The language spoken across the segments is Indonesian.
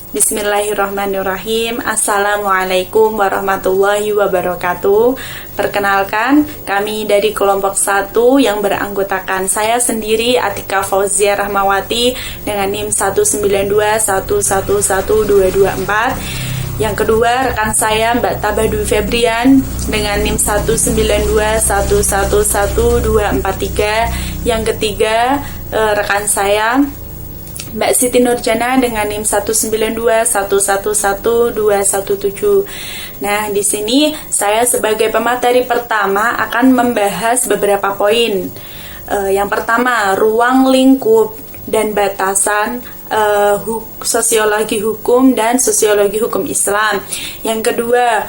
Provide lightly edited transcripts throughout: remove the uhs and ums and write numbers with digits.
Bismillahirrahmanirrahim. Assalamualaikum warahmatullahi wabarakatuh. Perkenalkan, kami dari kelompok 1 yang beranggotakan saya sendiri, Atika Fauzia Rahmawati, dengan NIM 192111224. Yang kedua, rekan saya Mbak Tabah Dwi Febrian dengan NIM 192111243. Yang ketiga, rekan saya Mbak Siti Nurjana dengan NIM 192111217. Nah, di sini saya sebagai pemateri pertama akan membahas beberapa poin. Yang pertama, ruang lingkup dan batasan sosiologi hukum dan sosiologi hukum Islam. Yang kedua,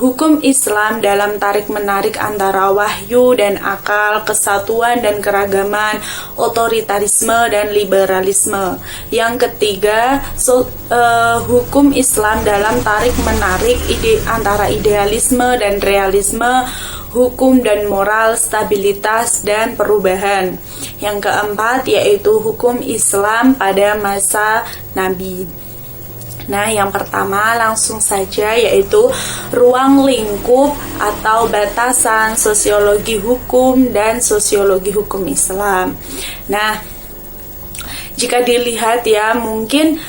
hukum Islam dalam tarik-menarik antara wahyu dan akal, kesatuan dan keragaman, otoritarisme dan liberalisme. Yang ketiga, hukum Islam dalam tarik-menarik antara idealisme dan realisme, hukum dan moral, stabilitas dan perubahan. Yang keempat yaitu hukum Islam pada masa Nabi. Nah, yang pertama langsung saja yaitu ruang lingkup atau batasan sosiologi hukum dan sosiologi hukum Islam. Nah, jika dilihat ya, mungkin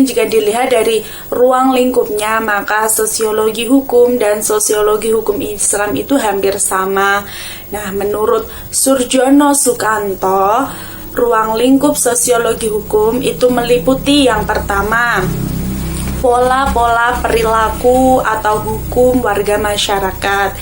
jika dilihat dari ruang lingkupnya, maka sosiologi hukum dan sosiologi hukum Islam itu hampir sama. Nah, menurut Surjono Sukanto, ruang lingkup sosiologi hukum itu meliputi yang pertama, pola-pola perilaku atau hukum warga masyarakat.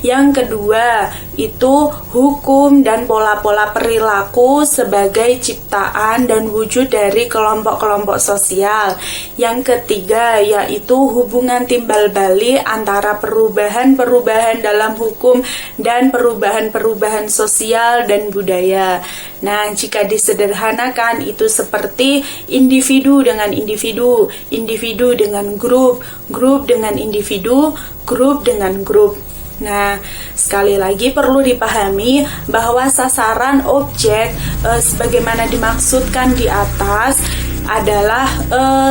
Yang kedua, itu hukum dan pola-pola perilaku sebagai ciptaan dan wujud dari kelompok-kelompok sosial. Yang ketiga, yaitu hubungan timbal balik antara perubahan-perubahan dalam hukum dan perubahan-perubahan sosial dan budaya. Nah, jika disederhanakan itu seperti individu dengan individu, individu dengan grup, grup dengan individu, grup dengan grup. Nah, sekali lagi perlu dipahami bahwa sasaran objek sebagaimana dimaksudkan di atas adalah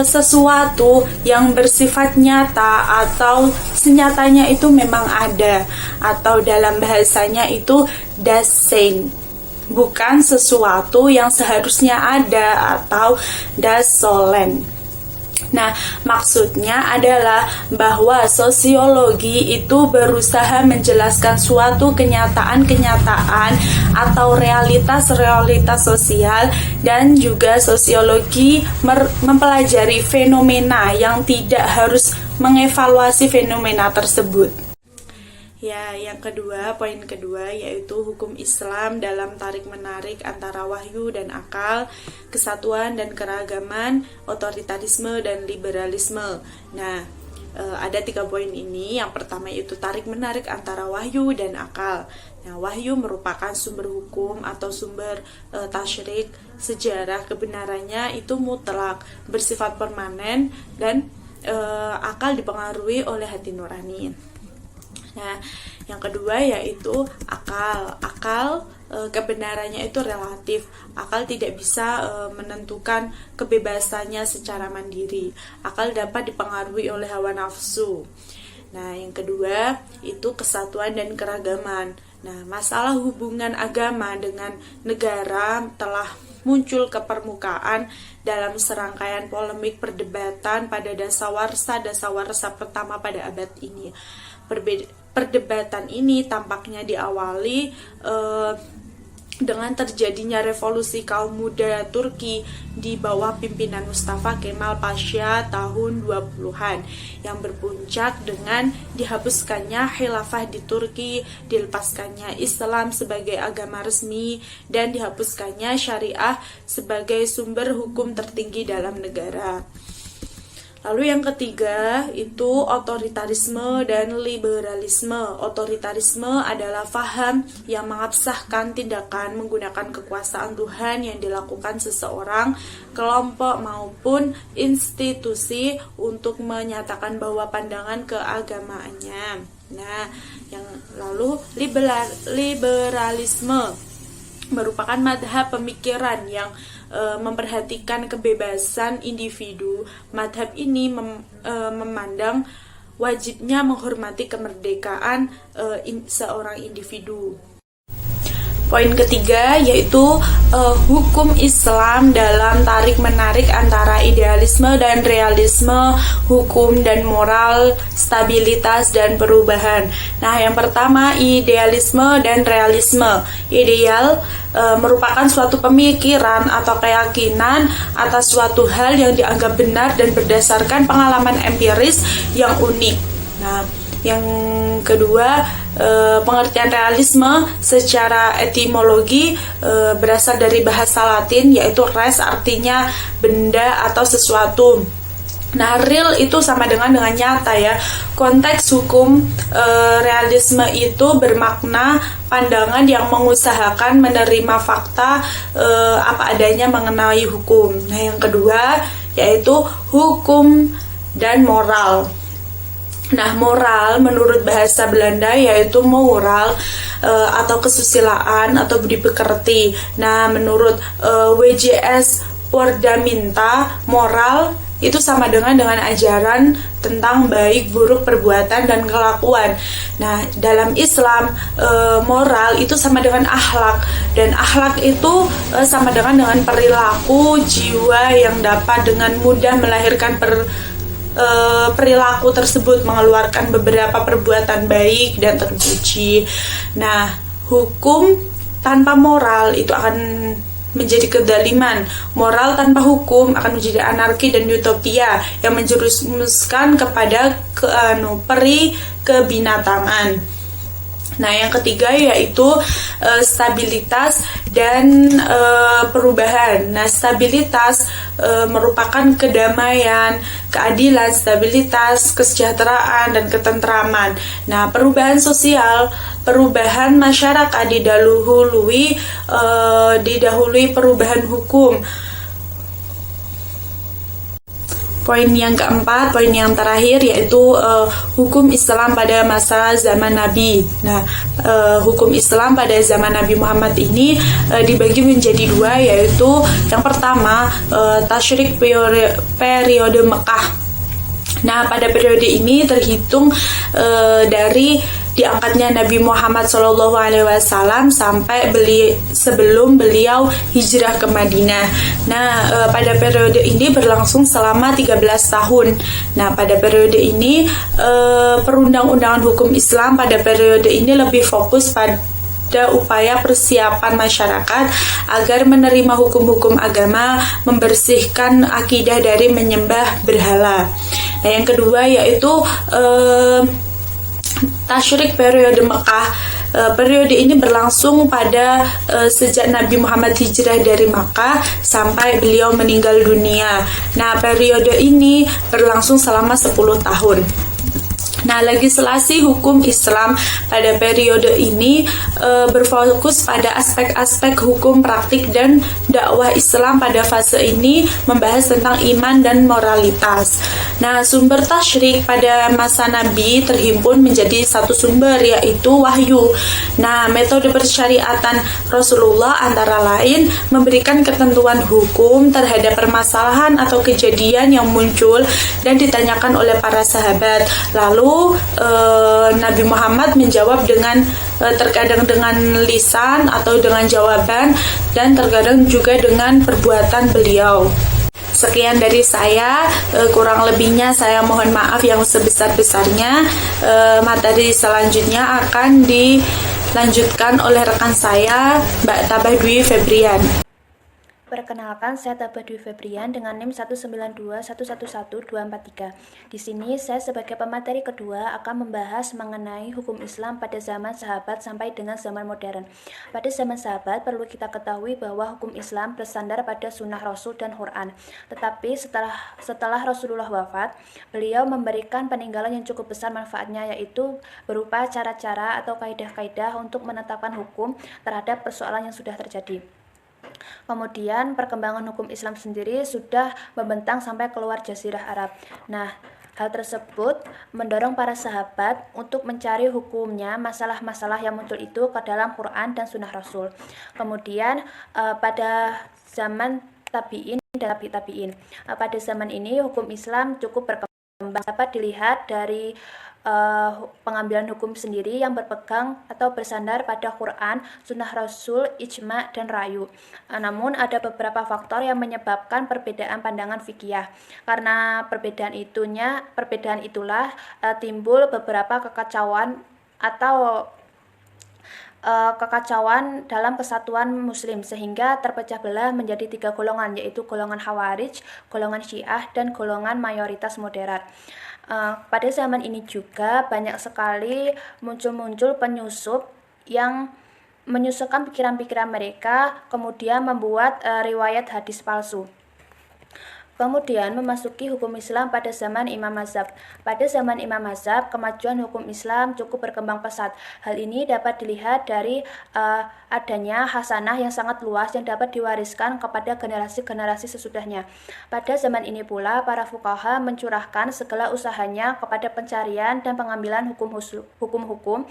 sesuatu yang bersifat nyata atau senyatanya itu memang ada, atau dalam bahasanya itu das sein, bukan sesuatu yang seharusnya ada atau das sollen. Nah, maksudnya adalah bahwa sosiologi itu berusaha menjelaskan suatu kenyataan-kenyataan atau realitas-realitas sosial, dan juga sosiologi mempelajari fenomena yang tidak harus mengevaluasi fenomena tersebut. Ya, yang kedua, poin kedua yaitu hukum Islam dalam tarik-menarik antara wahyu dan akal, kesatuan dan keragaman, otoritarisme dan liberalisme. Nah, ada 3 poin ini. Yang pertama yaitu tarik-menarik antara wahyu dan akal. Nah, wahyu merupakan sumber hukum atau sumber tasyrik, sejarah, kebenarannya itu mutlak, bersifat permanen, dan akal dipengaruhi oleh hati nurani. Nah, yang kedua yaitu akal. Akal kebenarannya itu relatif. Akal tidak bisa menentukan kebebasannya secara mandiri. Akal dapat dipengaruhi oleh hawa nafsu. Nah, yang kedua itu kesatuan dan keragaman. Nah, masalah hubungan agama dengan negara telah muncul ke permukaan dalam serangkaian polemik perdebatan pada dasawarsa pertama pada abad ini. Perdebatan ini tampaknya diawali dengan terjadinya revolusi kaum muda Turki di bawah pimpinan Mustafa Kemal Pasha tahun 20-an yang berpuncak dengan dihapuskannya khilafah di Turki, dilepaskannya Islam sebagai agama resmi, dan dihapuskannya syariah sebagai sumber hukum tertinggi dalam negara. Lalu yang ketiga itu otoritarisme dan liberalisme. Otoritarisme adalah faham yang mengabsahkan tindakan menggunakan kekuasaan Tuhan yang dilakukan seseorang, kelompok maupun institusi untuk menyatakan bahwa pandangan keagamaannya. Nah, yang lalu liberalisme merupakan madhab pemikiran yang memperhatikan kebebasan individu, madhab ini memandang wajibnya menghormati kemerdekaan seorang individu. Poin ketiga yaitu hukum Islam dalam tarik-menarik antara idealisme dan realisme, hukum dan moral, stabilitas dan perubahan. Nah, yang pertama idealisme dan realisme. Ideal merupakan suatu pemikiran atau keyakinan atas suatu hal yang dianggap benar dan berdasarkan pengalaman empiris yang unik. Nah, yang kedua, pengertian realisme secara etimologi berasal dari bahasa Latin yaitu res, artinya benda atau sesuatu. Nah, real itu sama dengan nyata ya. Konteks hukum realisme itu bermakna pandangan yang mengusahakan menerima fakta apa adanya mengenai hukum. Nah, yang kedua yaitu hukum dan moral. Nah, moral menurut bahasa Belanda yaitu moral atau kesusilaan atau budi pekerti. Nah, menurut WJS Pordaminta, moral itu sama dengan ajaran tentang baik buruk perbuatan dan kelakuan. Nah, dalam Islam moral itu sama dengan akhlak, dan akhlak itu sama dengan perilaku jiwa yang dapat dengan mudah melahirkan perilaku tersebut mengeluarkan beberapa perbuatan baik dan terpuji. Nah, hukum tanpa moral itu akan menjadi kedaliman. Moral tanpa hukum akan menjadi anarki dan utopia yang menjerumuskan kepada peri kebinatangan. Nah, yang ketiga yaitu stabilitas dan perubahan. Nah, stabilitas merupakan kedamaian, keadilan, stabilitas, kesejahteraan, dan ketentraman. Nah, perubahan sosial, perubahan masyarakat didahului perubahan hukum. Poin yang keempat, poin yang terakhir yaitu hukum Islam pada masa zaman Nabi. Nah, hukum Islam pada zaman Nabi Muhammad ini dibagi menjadi dua, yaitu yang pertama tasyrik periode Mekah. Nah, pada periode ini terhitung dari diangkatnya Nabi Muhammad SAW sampai sebelum beliau hijrah ke Madinah. Nah, pada periode ini berlangsung selama 13 tahun. Nah, pada periode ini perundang-undangan hukum Islam pada periode ini lebih fokus pada upaya persiapan masyarakat agar menerima hukum-hukum agama, membersihkan akidah dari menyembah berhala. Nah, yang kedua yaitu tasyrik periode Mekah. Periode ini berlangsung pada sejak Nabi Muhammad hijrah dari Makkah sampai beliau meninggal dunia. Nah, periode ini berlangsung selama 10 tahun. Nah, legislasi hukum Islam pada periode ini berfokus pada aspek-aspek hukum praktik, dan dakwah Islam pada fase ini membahas tentang iman dan moralitas. Nah, sumber tasyrik pada masa Nabi terhimpun menjadi satu sumber, yaitu wahyu. Nah, metode persyariatan Rasulullah antara lain memberikan ketentuan hukum terhadap permasalahan atau kejadian yang muncul dan ditanyakan oleh para sahabat. Lalu Nabi Muhammad menjawab dengan terkadang dengan lisan atau dengan jawaban, dan terkadang juga dengan perbuatan beliau. Sekian dari saya, kurang lebihnya saya mohon maaf yang sebesar-besarnya. Materi selanjutnya akan dilanjutkan oleh rekan saya, Mbak Tabah Dwi Febrian. Perkenalkan, saya Tabah Dwi Febrian dengan NIM 192111243. Di sini saya sebagai pemateri kedua akan membahas mengenai hukum Islam pada zaman sahabat sampai dengan zaman modern. Pada zaman sahabat perlu kita ketahui bahwa hukum Islam bersandar pada sunnah Rasul dan Quran. Tetapi setelah Rasulullah wafat, beliau memberikan peninggalan yang cukup besar manfaatnya, yaitu berupa cara-cara atau kaidah-kaidah untuk menetapkan hukum terhadap persoalan yang sudah terjadi. Kemudian perkembangan hukum Islam sendiri sudah membentang sampai keluar Jazirah Arab. Nah, hal tersebut mendorong para sahabat untuk mencari hukumnya masalah-masalah yang muncul itu ke dalam Quran dan Sunnah Rasul. Kemudian pada zaman tabi'in dan tabi'in. Pada zaman ini hukum Islam cukup berkembang, dapat dilihat dari pengambilan hukum sendiri yang berpegang atau bersandar pada Quran, Sunnah Rasul, Ijma, dan Rayu. Namun ada beberapa faktor yang menyebabkan perbedaan pandangan fikih. Karena perbedaan itulah timbul beberapa kekacauan atau kekacauan dalam kesatuan muslim, sehingga terpecah belah menjadi 3 golongan, yaitu golongan Khawarij, golongan Syiah, dan golongan mayoritas moderat. Pada zaman ini juga banyak sekali muncul penyusup yang menyusukan pikiran-pikiran mereka, kemudian membuat riwayat hadis palsu. Kemudian memasuki hukum Islam pada zaman Imam Mazhab. Pada zaman Imam Mazhab, kemajuan hukum Islam cukup berkembang pesat. Hal ini dapat dilihat dari adanya hasanah yang sangat luas yang dapat diwariskan kepada generasi-generasi sesudahnya. Pada zaman ini pula, para fuqaha mencurahkan segala usahanya kepada pencarian dan pengambilan hukum-hukum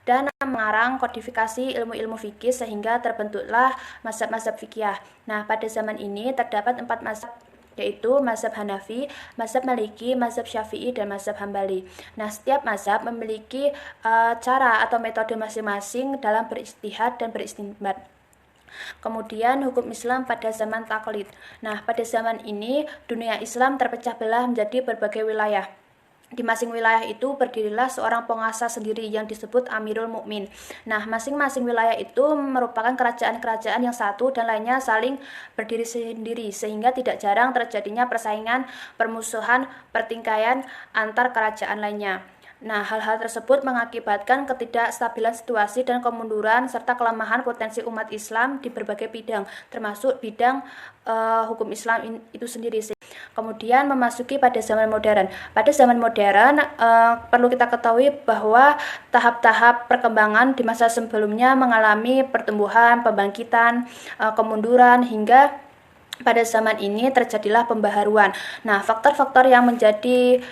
dan mengarang kodifikasi ilmu-ilmu fikih, sehingga terbentuklah mazhab-mazhab fikih. Nah, pada zaman ini terdapat 4 mazhab, yaitu mazhab Hanafi, mazhab Maliki, mazhab Syafi'i, dan mazhab Hambali. Nah, setiap mazhab memiliki cara atau metode masing-masing dalam berijtihad dan beristinbat. Kemudian hukum Islam pada zaman taklid. Nah, pada zaman ini dunia Islam terpecah belah menjadi berbagai wilayah. Di masing wilayah itu berdirilah seorang penguasa sendiri yang disebut Amirul Mukmin. Nah, masing-masing wilayah itu merupakan kerajaan-kerajaan yang satu dan lainnya saling berdiri sendiri, sehingga tidak jarang terjadinya persaingan, permusuhan, pertikaian antar kerajaan lainnya. Nah, hal-hal tersebut mengakibatkan ketidakstabilan situasi dan kemunduran serta kelemahan potensi umat Islam di berbagai bidang, termasuk bidang hukum Islam itu sendiri. Kemudian memasuki pada zaman modern. Pada zaman modern perlu kita ketahui bahwa tahap-tahap perkembangan di masa sebelumnya mengalami pertumbuhan, pembangkitan, kemunduran, hingga pada zaman ini terjadilah pembaharuan. Nah, faktor-faktor yang menjadi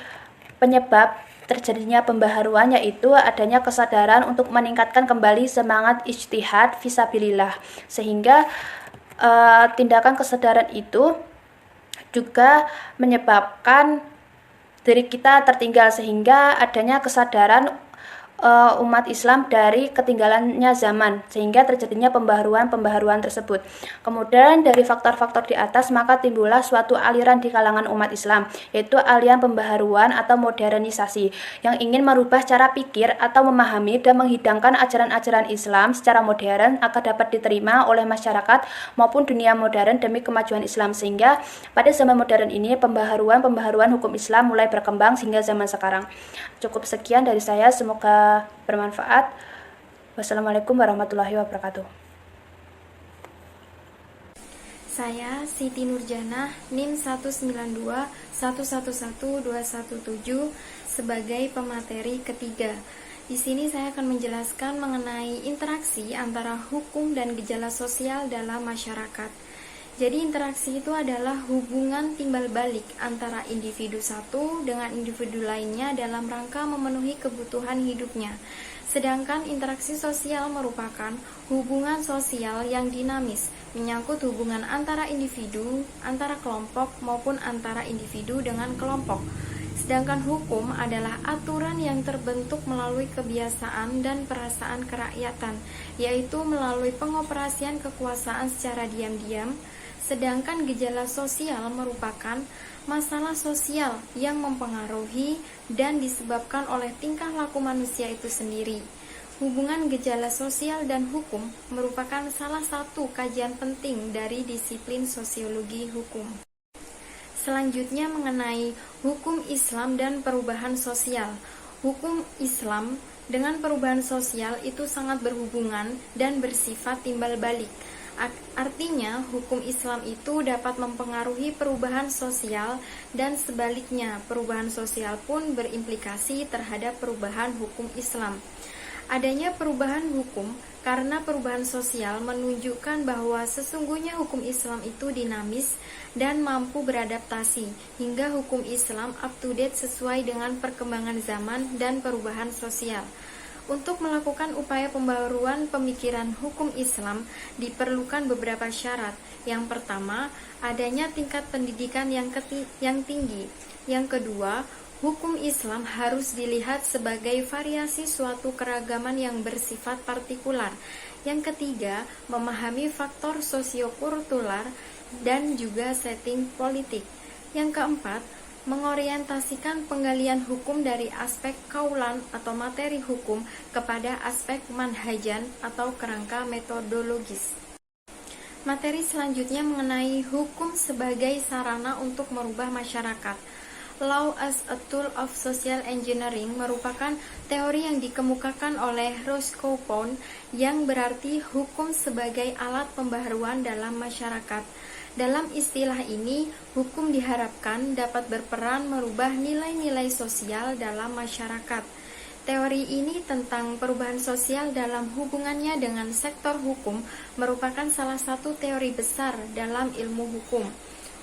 penyebab terjadinya pembaharuan yaitu adanya kesadaran untuk meningkatkan kembali semangat ijtihad fisabilillah, sehingga tindakan kesadaran itu juga menyebabkan diri kita tertinggal, sehingga adanya kesadaran umat Islam dari ketinggalannya zaman, sehingga terjadinya pembaharuan tersebut. Kemudian dari faktor-faktor di atas maka timbullah suatu aliran di kalangan umat Islam, yaitu aliran pembaharuan atau modernisasi yang ingin merubah cara pikir atau memahami dan menghidangkan ajaran-ajaran Islam secara modern agar dapat diterima oleh masyarakat maupun dunia modern demi kemajuan Islam, sehingga pada zaman modern ini pembaharuan hukum Islam mulai berkembang hingga zaman sekarang. Cukup sekian dari saya, semoga bermanfaat. Wassalamualaikum warahmatullahi wabarakatuh. Saya Siti Nurjana, NIM 192111217 sebagai pemateri ketiga. Di sini saya akan menjelaskan mengenai interaksi antara hukum dan gejala sosial dalam masyarakat. Jadi interaksi itu adalah hubungan timbal balik antara individu satu dengan individu lainnya dalam rangka memenuhi kebutuhan hidupnya. Sedangkan interaksi sosial merupakan hubungan sosial yang dinamis, menyangkut hubungan antara individu, antara kelompok, maupun antara individu dengan kelompok. Sedangkan hukum adalah aturan yang terbentuk melalui kebiasaan dan perasaan kerakyatan, yaitu melalui pengoperasian kekuasaan secara diam-diam. Sedangkan gejala sosial merupakan masalah sosial yang mempengaruhi dan disebabkan oleh tingkah laku manusia itu sendiri. Hubungan gejala sosial dan hukum merupakan salah satu kajian penting dari disiplin sosiologi hukum. Selanjutnya mengenai hukum Islam dan perubahan sosial. Hukum Islam dengan perubahan sosial itu sangat berhubungan dan bersifat timbal balik. Artinya, hukum Islam itu dapat mempengaruhi perubahan sosial dan sebaliknya, perubahan sosial pun berimplikasi terhadap perubahan hukum Islam. Adanya perubahan hukum karena perubahan sosial menunjukkan bahwa sesungguhnya hukum Islam itu dinamis dan mampu beradaptasi hingga hukum Islam up to date sesuai dengan perkembangan zaman dan perubahan sosial. Untuk melakukan upaya pembaruan pemikiran hukum Islam diperlukan beberapa syarat. Yang pertama, adanya tingkat pendidikan yang tinggi. Yang kedua, hukum Islam harus dilihat sebagai variasi suatu keragaman yang bersifat partikular. Yang ketiga, memahami faktor sosiokultural dan juga setting politik. Yang keempat, mengorientasikan penggalian hukum dari aspek kaulan atau materi hukum kepada aspek manhajan atau kerangka metodologis. Materi selanjutnya mengenai hukum sebagai sarana untuk merubah masyarakat. Law as a tool of social engineering merupakan teori yang dikemukakan oleh Roscoe Pound yang berarti hukum sebagai alat pembaharuan dalam masyarakat. Dalam istilah ini, hukum diharapkan dapat berperan merubah nilai-nilai sosial dalam masyarakat. Teori ini tentang perubahan sosial dalam hubungannya dengan sektor hukum merupakan salah satu teori besar dalam ilmu hukum.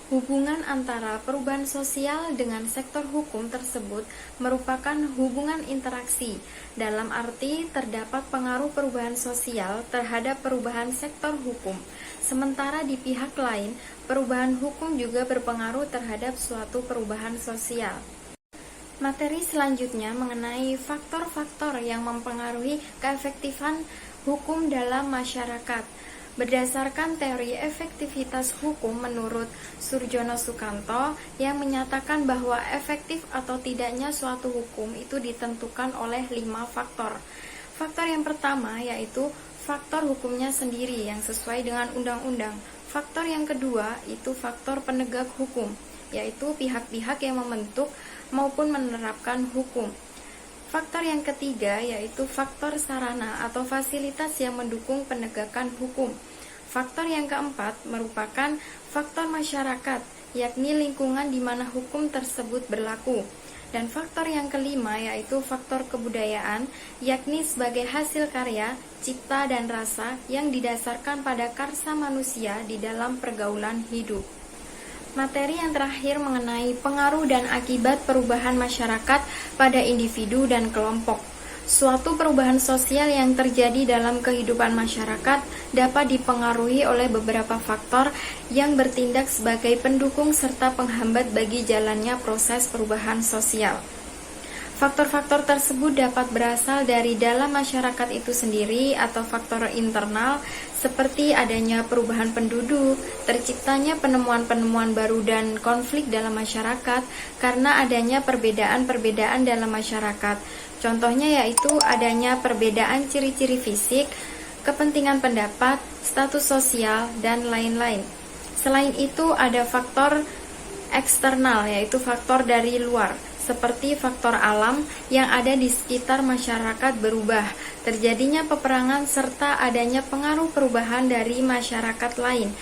Hubungan antara perubahan sosial dengan sektor hukum tersebut merupakan hubungan interaksi, dalam arti terdapat pengaruh perubahan sosial terhadap perubahan sektor hukum. Sementara di pihak lain, perubahan hukum juga berpengaruh terhadap suatu perubahan sosial. Materi selanjutnya mengenai faktor-faktor yang mempengaruhi keefektifan hukum dalam masyarakat. Berdasarkan teori efektivitas hukum menurut Surjono Sukanto yang menyatakan bahwa efektif atau tidaknya suatu hukum itu ditentukan oleh 5 faktor. Faktor yang pertama yaitu faktor hukumnya sendiri yang sesuai dengan undang-undang. Faktor yang kedua itu faktor penegak hukum, yaitu pihak-pihak yang membentuk maupun menerapkan hukum. Faktor yang ketiga yaitu faktor sarana atau fasilitas yang mendukung penegakan hukum. Faktor yang keempat merupakan faktor masyarakat, yakni lingkungan di mana hukum tersebut berlaku. Dan faktor yang kelima yaitu faktor kebudayaan, yakni sebagai hasil karya, cipta dan rasa yang didasarkan pada karsa manusia di dalam pergaulan hidup. Materi yang terakhir mengenai pengaruh dan akibat perubahan masyarakat pada individu dan kelompok. Suatu perubahan sosial yang terjadi dalam kehidupan masyarakat dapat dipengaruhi oleh beberapa faktor yang bertindak sebagai pendukung serta penghambat bagi jalannya proses perubahan sosial. Faktor-faktor tersebut dapat berasal dari dalam masyarakat itu sendiri atau faktor internal seperti adanya perubahan penduduk, terciptanya penemuan-penemuan baru dan konflik dalam masyarakat karena adanya perbedaan-perbedaan dalam masyarakat. Contohnya yaitu adanya perbedaan ciri-ciri fisik, kepentingan pendapat, status sosial, dan lain-lain. Selain itu ada faktor eksternal yaitu faktor dari luar, seperti faktor alam yang ada di sekitar masyarakat berubah, terjadinya peperangan serta adanya pengaruh perubahan dari masyarakat lain.